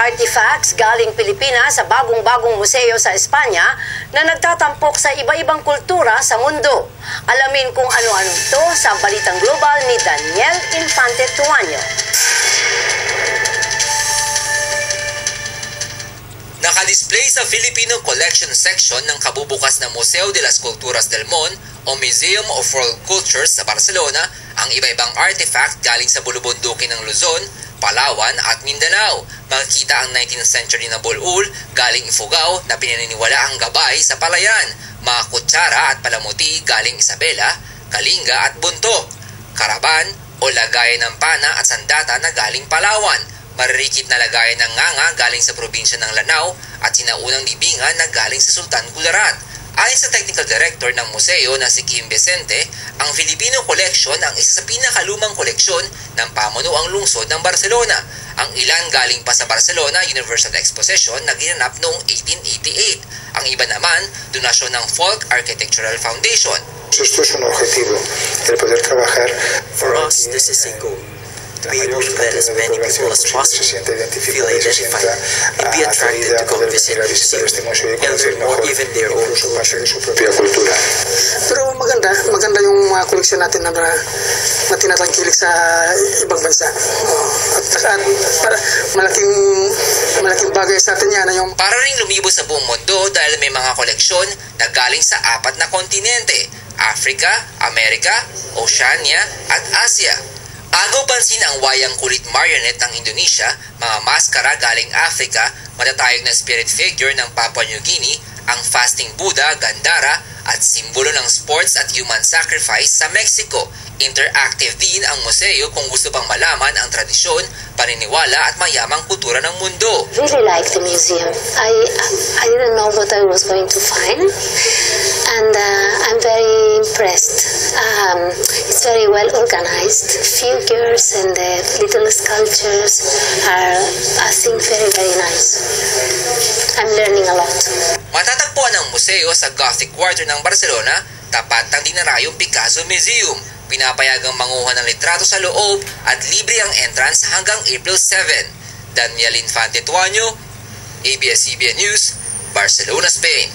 artifacts galing Pilipinas sa bagong-bagong museo sa Espanya na nagtatampok sa iba-ibang kultura sa mundo. Alamin kung ano-ano ito sa Balitang Global ni Daniel Infante Tuanyo. Nakadisplay sa Filipino Collection Section ng kabubukas na Museo de las Culturas del Mon o Museum of World Cultures sa Barcelona ang iba-ibang artifact galing sa bulubundukin ng Luzon, Palawan at Mindanao. Makikita ang 19th century na bulul galing Ifugao na pinaniniwala ang gabay sa palayan, mga kutsara at palamuti galing Isabela, Kalinga at Buntok, karaban o lagayan ng pana at sandata na galing Palawan, maririkit na lagayan ng nganga galing sa probinsya ng Lanao at sinaunang libingan na galing sa Sultan Kudarat. Ayon sa Technical Director ng museo na si Kim Vicente, ang Filipino Collection ang isa sa pinakalumang koleksyon ng pamunuang lungsod ng Barcelona. Ang ilan galing pa sa Barcelona Universal Exposition na ginanap noong 1888. Ang iba naman, donasyon ng Folk Architectural Foundation. Esto es un objetivo, el poder trabajar. For us, this is a goal. To be able to let as many people as possible feel identified and be attracted to come visit the museum and learn more even their own culture. Pero maganda yung mga koleksyon natin na tinatangkilik sa ibang bansa. At para malaking bagay sa atin yan. Yung para ring lumibo sa buong mundo dahil may mga koleksyon na galing sa 4 na kontinente: Africa, Amerika, Oceania at Asia. Agaw pansin ang wayang kulit marionette ng Indonesia, mga maskara galing Africa, matatayog na spirit figure ng Papua New Guinea, ang fasting Buddha, Gandhara, at simbolo ng sports at human sacrifice sa Mexico. Interactive din ang museo kung gusto pang malaman ang tradisyon, paniniwala at mayamang kultura ng mundo. Really like the museum. I didn't know what I was going to find, and I'm very impressed. It's very well organized. Figures and the little sculptures are, I think, very nice. I'm learning a lot. Matatagpuan ang museo sa Gothic Quarter ng Barcelona, tapat ng Dinarayong Picasso Museum. Pinapayagang manguha ng litrato sa loob at libre ang entrance hanggang April 7. Daniel Infante Tuanyo, ABS-CBN News, Barcelona, Spain.